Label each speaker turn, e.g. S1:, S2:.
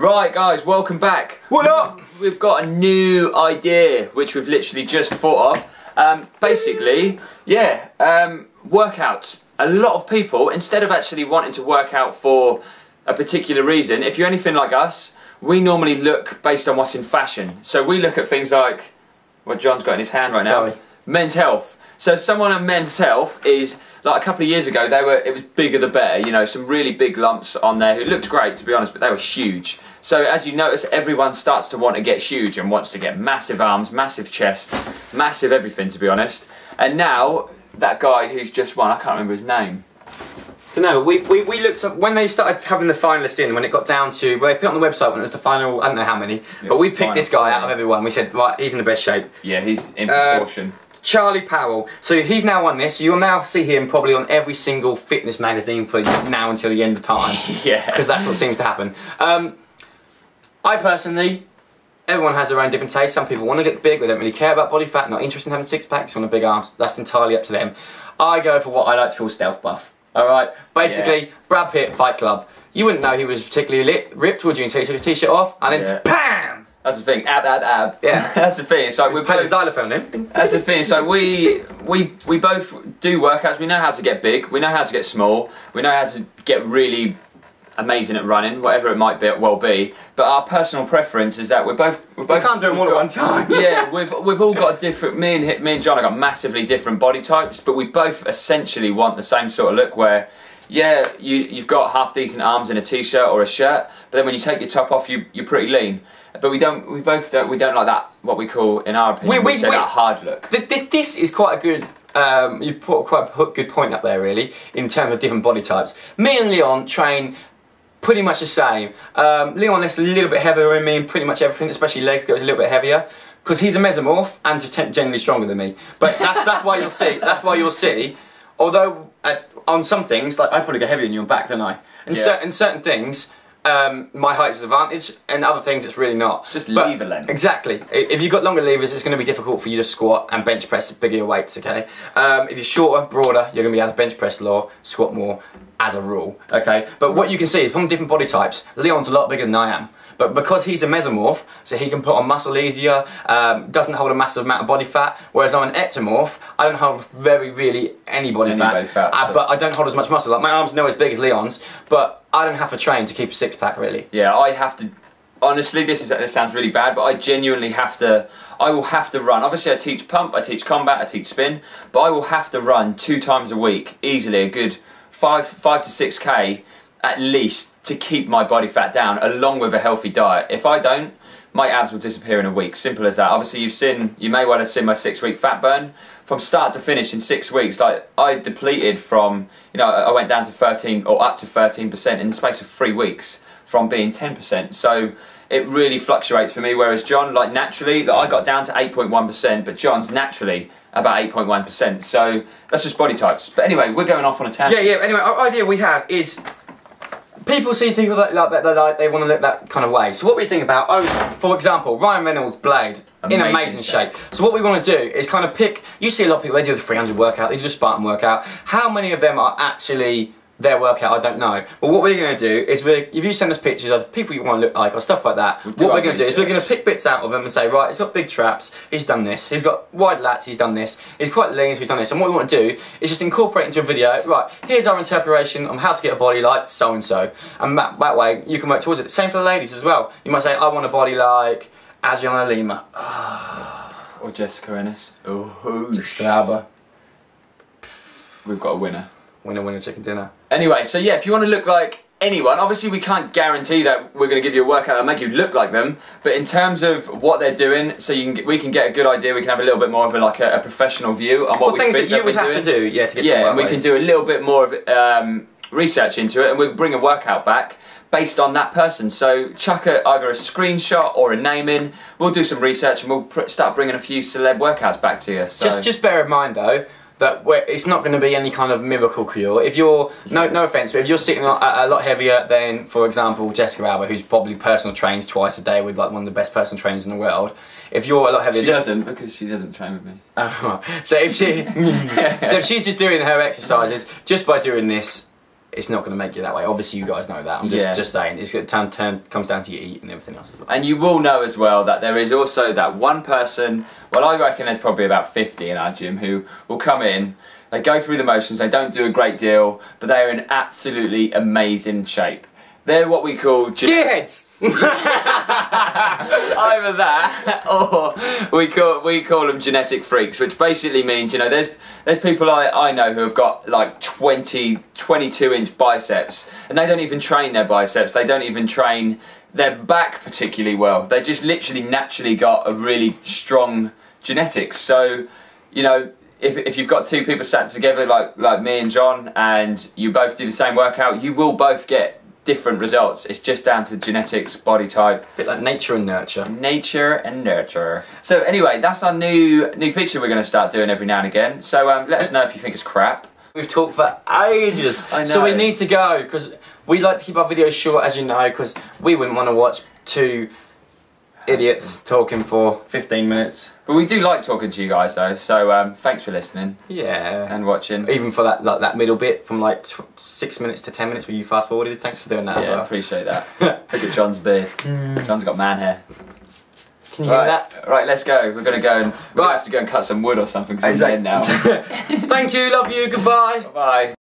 S1: Right guys, welcome back.
S2: What up?
S1: We've got a new idea which we've literally just thought of. Basically, workouts. A lot of people, instead of actually wanting to work out for a particular reason, if you're anything like us, we normally look based on what's in fashion. So we look at things like what John's got in his hand right now. Men's health. So someone on men's health is, like a couple of years ago, it was bigger the better, you know, some really big lumps on there who looked great to be honest, but they were huge. So as you notice, everyone starts to want to get huge and wants to get massive arms, massive chest, massive everything to be honest. And now, that guy who's just won, I can't remember his name.
S2: Don't know, we looked up, when they started having the finalists in, when it got down to, well, they put it on the website when it was the final, I don't know how many, but we picked this guy out of everyone. We said, right, he's in the best shape. Yeah,
S1: he's in proportion.
S2: Charlie Powell. So he's now won this. You'll now see him probably on every single fitness magazine for now until the end of time.
S1: Yeah.
S2: Because that's what seems to happen. I personally, everyone has their own different tastes. Some people want to get big, they don't really care about body fat, not interested in having six packs, want a big arms. That's entirely up to them. I go for what I like to call stealth buff. Alright? Basically, Brad Pitt, Fight Club. You wouldn't know he was particularly ripped, would you, until he took his t-shirt off, and then BAM!
S1: That's the thing, ab. Yeah. That's the thing. It's like we
S2: play the xylophone then.
S1: That's the thing. So we both do workouts. We know how to get big. We know how to get small. We know how to get really amazing at running, whatever it might be. But our personal preference is that we
S2: can't do them all at one time.
S1: Yeah, we've all got different. Me and John have got massively different body types, but we both essentially want the same sort of look where. Yeah, you've got half decent arms in a t-shirt or a shirt, but then when you take your top off, you're pretty lean. But we don't like that. What we call, in our opinion, that hard look.
S2: This is quite a good. You put quite a good point up there, really, in terms of different body types. Me and Leon train pretty much the same. Leon lifts a little bit heavier than me in pretty much everything, especially legs goes a little bit heavier, because he's a mesomorph and just generally stronger than me. But that's why you'll see. That's why you'll see. Although on some things, like I probably go heavier than you on back, don't I? In certain things, my height is an advantage, and other things it's really not.
S1: It's just lever length.
S2: Exactly. If you've got longer levers, it's going to be difficult for you to squat and bench press bigger weights, okay? If you're shorter, broader, you're going to be able to bench press more, squat more, as a rule, okay? But what you can see is from different body types, Leon's a lot bigger than I am. But because he's a mesomorph, so he can put on muscle easier, doesn't hold a massive amount of body fat, whereas I'm an ectomorph, I don't hold really any body fat, but I don't hold as much muscle. Like my arms are not as big as Leon's, but I don't have to train to keep a six-pack, really.
S1: Yeah, I have to, honestly, this sounds really bad, but I genuinely have to, I will have to run. Obviously I teach pump, I teach combat, I teach spin, but I will have to run 2 times a week, easily, a good 5 to 6K at least, to keep my body fat down, along with a healthy diet. If I don't, my abs will disappear in a week. Simple as that. Obviously, you may well have seen my 6-week fat burn. From start to finish in 6 weeks, like I depleted from, you know, I went down to 13 or up to 13% in the space of 3 weeks from being 10%. So it really fluctuates for me. Whereas John, like naturally, like, I got down to 8.1%, but John's naturally about 8.1%. So that's just body types. But anyway, we're going off on a tangent.
S2: Yeah. Anyway, our idea we have is, people see people that they want to look that kind of way. So what we think about, for example, Ryan Reynolds' Blade, in amazing shape. So what we want to do is kind of pick, you see a lot of people, they do the 300 workout, they do the Spartan workout. How many of them are actually their workout, I don't know. But what we're going to do is, if you send us pictures of people you want to look like or stuff like that, what we're going to do is we're going to pick bits out of them and say, right, he's got big traps, he's done this, he's got wide lats, he's done this, he's quite lean, so he's done this. And what we want to do is just incorporate into a video, right, here's our interpretation on how to get a body like so-and-so. And that way, you can work towards it. Same for the ladies as well. You might say, I want a body like Adriana Lima.
S1: Or Jessica Ennis.
S2: Jessica Alba.
S1: We've got a winner.
S2: Winner, chicken dinner.
S1: Anyway, so yeah, if you want to look like anyone, obviously we can't guarantee that we're going to give you a workout that'll make you look like them, but in terms of what they're doing, so we can get a good idea, we can have a little bit more of a professional view on what we think
S2: things that you would have to do, to get some
S1: and we can do a little bit more of research into it, and we'll bring a workout back based on that person. So chuck either a screenshot or a name in, we'll do some research and we'll start bringing a few celeb workouts back to you. So.
S2: Just bear in mind though, that it's not going to be any kind of miracle cure. If you're, no offence, but if you're sitting a lot heavier than, for example, Jessica Alba, who's probably personal trains twice a day with like one of the best personal trainers in the world, if you're a lot heavier...
S1: She doesn't, because she doesn't train with me.
S2: So if she's just doing her exercises, just by doing this, it's not going to make you that way. Obviously, you guys know that. I'm just saying. It's comes down to your eat and everything else as well.
S1: And you will know as well that there is also that one person, well, I reckon there's probably about 50 in our gym who will come in, they go through the motions, they don't do a great deal, but they are in absolutely amazing shape. They're what we call...
S2: Gearheads!
S1: Either that, or we call them genetic freaks, which basically means, you know, there's people I know who have got like 22-inch biceps, and they don't even train their biceps, they don't even train their back particularly well. They just literally naturally got a really strong genetics. So, you know, if you've got two people sat together like me and John, and you both do the same workout, you will both get different results. It's just down to genetics, body type.
S2: A bit like nature and nurture.
S1: Nature and nurture. So anyway, that's our new feature we're going to start doing every now and again. So let us know if you think it's crap.
S2: We've talked for ages.
S1: I know.
S2: So we need to go, because we like to keep our videos short, as you know, because we wouldn't want to watch two idiots talking for 15 minutes.
S1: But we do like talking to you guys though, so thanks for listening.
S2: Yeah.
S1: And watching.
S2: Even for that middle bit from like 6 minutes to 10 minutes where you fast forwarded. Thanks for doing that as well.
S1: Yeah, appreciate that. Look at John's beard. John's got man hair.
S2: Can you hear that?
S1: Right, let's go. We're gonna go and have to go and cut some wood or something. Exactly. Now.
S2: Thank you, love you, goodbye.
S1: Bye.